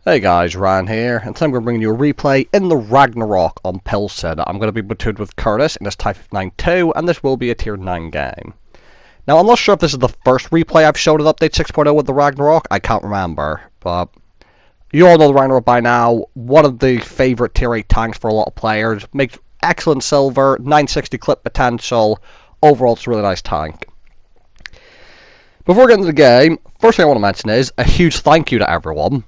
Hey guys, Ryan here, and today I'm going to bring you a replay in the Ragnorok on Pilsen. I'm going to be battled with Curtis in this Type 9-2, and this will be a Tier 9 game. Now, I'm not sure if this is the first replay I've showed in Update 6.0 with the Ragnorok, I can't remember, but you all know the Ragnorok by now. One of the favourite Tier 8 tanks for a lot of players, makes excellent silver, 960 clip potential, overall it's a really nice tank. Before getting into the game, first thing I want to mention is a huge thank you to everyone.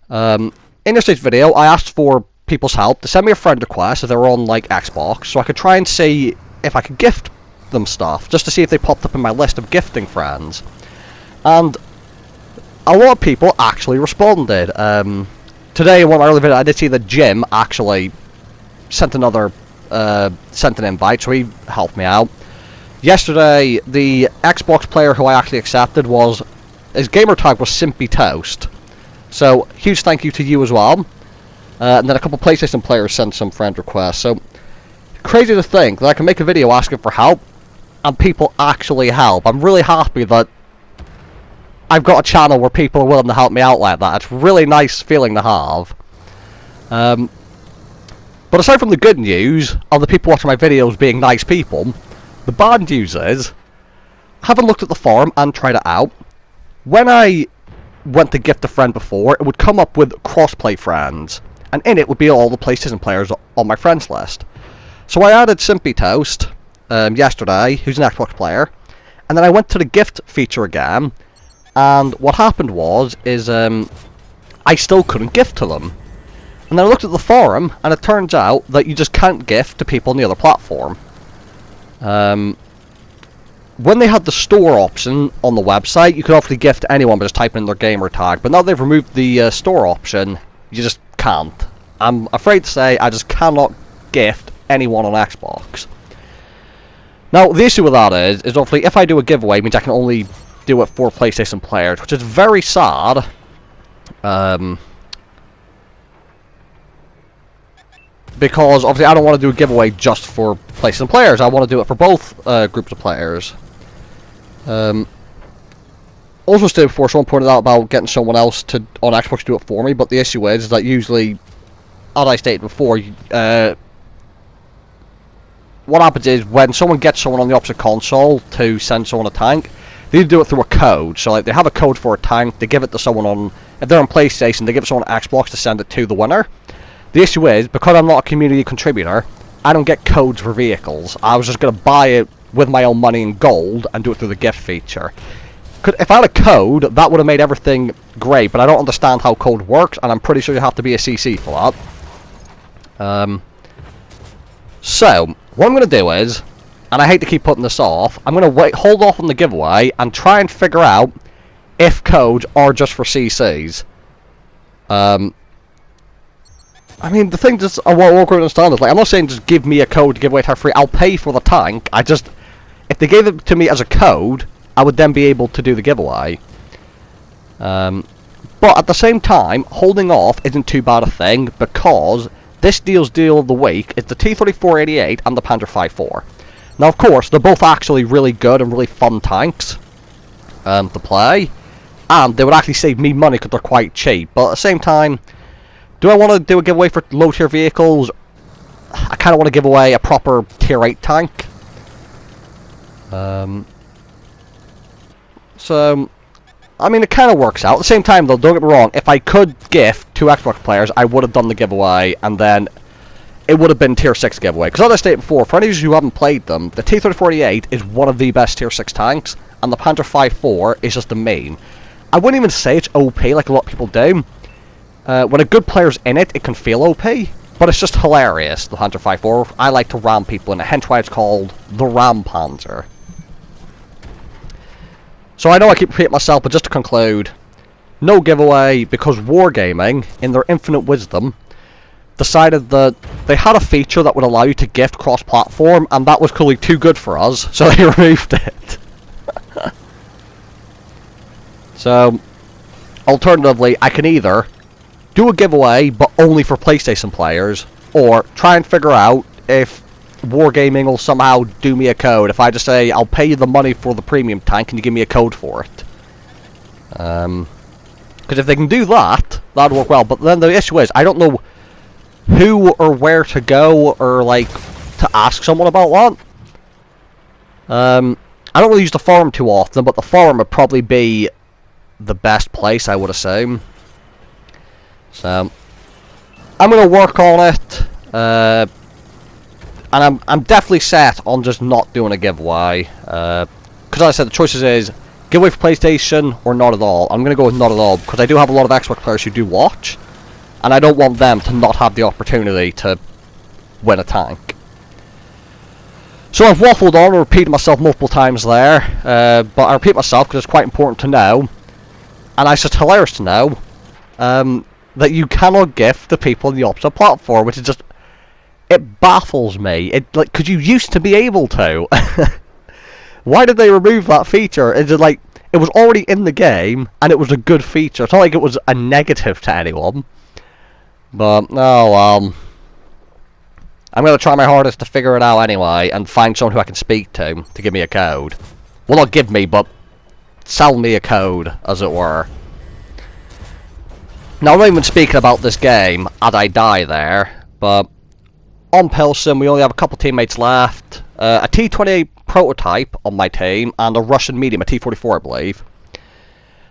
In yesterday's video, I asked for people's help to send me a friend request if they were on, like, Xbox, so I could try and see if I could gift them stuff, just to see if they popped up in my list of gifting friends. And a lot of people actually responded. Today, in one of my early videos, I did see that Jim actually sent an invite, so he helped me out. Yesterday, the Xbox player who I actually accepted his gamer tag was Simpy Toast. So, huge thank you to you as well. And then a couple PlayStation players sent some friend requests. So, crazy to think that I can make a video asking for help, and people actually help. I'm really happy that I've got a channel where people are willing to help me out like that. It's a really nice feeling to have. But aside from the good news of the people watching my videos being nice people, the bad news is, having looked at the forum and tried it out, when I went to gift a friend before, it would come up with crossplay friends, and in it would be all the PlayStation players on my friends list. So I added Simpy Toast yesterday, who's an Xbox player, and then I went to the gift feature again, and what happened is I still couldn't gift to them. And then I looked at the forum, and it turns out that you just can't gift to people on the other platform. When they had the store option on the website, you could obviously gift to anyone by just typing in their gamer tag, but now they've removed the store option, you just can't. I'm afraid to say I just cannot gift anyone on Xbox. Now, the issue with that is obviously if I do a giveaway, it means I can only do it for PlayStation players, which is very sad. Because obviously I don't want to do a giveaway just for PlayStation players, I want to do it for both groups of players. Also stated before, someone pointed out about getting someone else on Xbox to do it for me, but the issue is that usually, as I stated before, what happens is when someone gets someone on the opposite console to send someone a tank, they need to do it through a code. So like they have a code for a tank, they give it to someone on, if they're on PlayStation, they give it to someone on Xbox to send it to the winner. The issue is, because I'm not a community contributor, I don't get codes for vehicles. I was just going to buy it with my own money in gold and do it through the gift feature. If I had a code, that would have made everything great, but I don't understand how code works, and I'm pretty sure you have to be a CC for that. So, what I'm going to do is, and I hate to keep putting this off, I'm going to hold off on the giveaway and try and figure out if codes are just for CCs. I mean, the thing just I won't understand is, like, I'm not saying just give me a code to give away for free. I'll pay for the tank. If they gave it to me as a code, I would then be able to do the giveaway. But at the same time, holding off isn't too bad a thing, because this deal of the week is the T-34-88 and the Panzer V-4. Now, of course, they're both actually really good and really fun tanks to play, and they would actually save me money because they're quite cheap. But at the same time, do I want to do a giveaway for low-tier vehicles? I kind of want to give away a proper Tier 8 tank. So, I mean, it kind of works out. At the same time, though, don't get me wrong, if I could gift two Xbox players, I would have done the giveaway, and then it would have been Tier 6 giveaway. Because as I stated before, for any of you who haven't played them, the T-34-88 is one of the best Tier 6 tanks, and the Panzer V-4 is just the main. I wouldn't even say it's OP like a lot of people do. When a good player's in it, it can feel OP, but it's just hilarious, the Panzer V-4. I like to ram people in it, hence why it's called the Ram Panzer. So I know I keep repeating myself, but just to conclude, no giveaway, because Wargaming, in their infinite wisdom, decided that they had a feature that would allow you to gift cross-platform, and that was clearly too good for us, so they removed it. So, alternatively, I can either do a giveaway, but only for PlayStation players, or try and figure out if Wargaming will somehow do me a code. If I just say, I'll pay you the money for the premium tank, and you give me a code for it. Because if they can do that, that'd work well. But then the issue is, I don't know who or where to go, or like to ask someone about that. I don't really use the forum too often, but the forum would probably be the best place, I would assume. So I'm gonna work on it, and I'm definitely set on just not doing a giveaway. Because as I said, the choices is giveaway for PlayStation or not at all. I'm gonna go with not at all because I do have a lot of Xbox players who do watch, and I don't want them to not have the opportunity to win a tank. So I've waffled on and repeated myself multiple times there, but I repeat myself because it's quite important to know, and it's just hilarious to know, that you cannot gift the people in the opposite platform, which is just, it baffles me. Like, because you used to be able to. Why did they remove that feature? Is it like, it was already in the game, and it was a good feature. It's not like it was a negative to anyone. But, oh well. I'm going to try my hardest to figure it out anyway, and find someone who I can speak to give me a code. Well, not give me, but sell me a code, as it were. Now, I'm not even speaking about this game as I die there, but on Pilsen, we only have a couple teammates left. A T-28 prototype on my team, and a Russian medium, a T-44, I believe.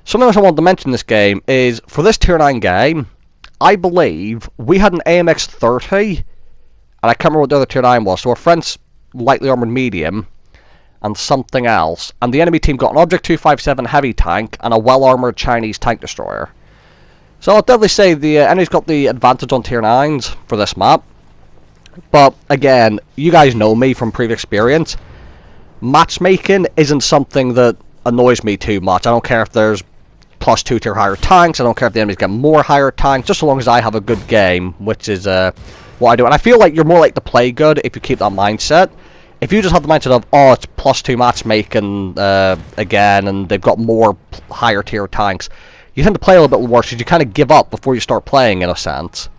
Something else I wanted to mention in this game is, for this Tier 9 game, I believe we had an AMX-30, and I can't remember what the other Tier 9 was, so our friend's lightly armoured medium, and something else, and the enemy team got an Object 257 heavy tank, and a well-armoured Chinese tank destroyer. So I'll definitely say the enemy's got the advantage on Tier 9s for this map. But, again, you guys know me from previous experience. Matchmaking isn't something that annoys me too much. I don't care if there's +2 tier higher tanks, I don't care if the enemies get more higher tanks, just so long as I have a good game, which is what I do. And I feel like you're more like to play good if you keep that mindset. If you just have the mindset of, oh, it's +2 matchmaking again, and they've got more higher tier tanks, you tend to play a little bit worse because you kind of give up before you start playing, in a sense.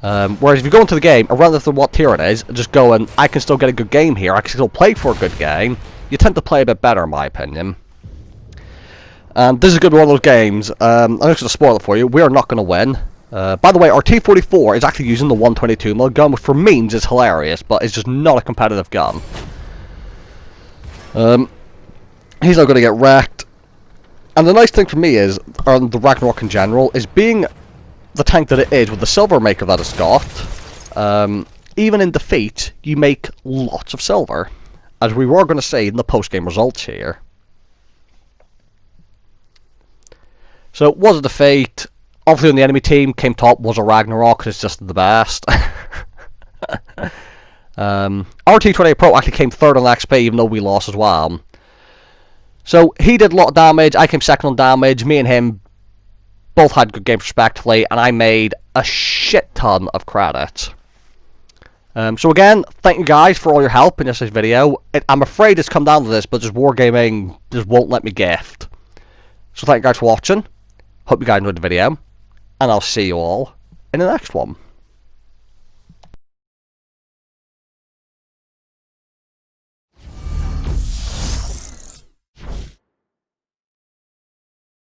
Whereas if you go into the game, regardless of what tier it is, just go and I can still get a good game here, I can still play for a good game, you tend to play a bit better, in my opinion. And this is a good one of those games. I'm just going to spoil it for you. We are not going to win. By the way, our T-44 is actually using the 122mm gun, which for memes is hilarious, but it's just not a competitive gun. He's not going to get wrecked. And the nice thing for me is, on the Ragnorok in general, is being the tank that it is, with the silver maker that it's got, even in defeat, you make lots of silver. As we were going to say in the post-game results here. So it was a defeat. Obviously on the enemy team, came top was a Ragnorok, because it's just the best. Our T-28 Pro actually came third on XP, even though we lost as well. So he did a lot of damage, I came second on damage, me and him both had good games respectively, and I made a shit ton of credits. So again, thank you guys for all your help in this video. I'm afraid it's come down to this, but just Wargaming just won't let me gift. So thank you guys for watching, hope you guys enjoyed the video, and I'll see you all in the next one.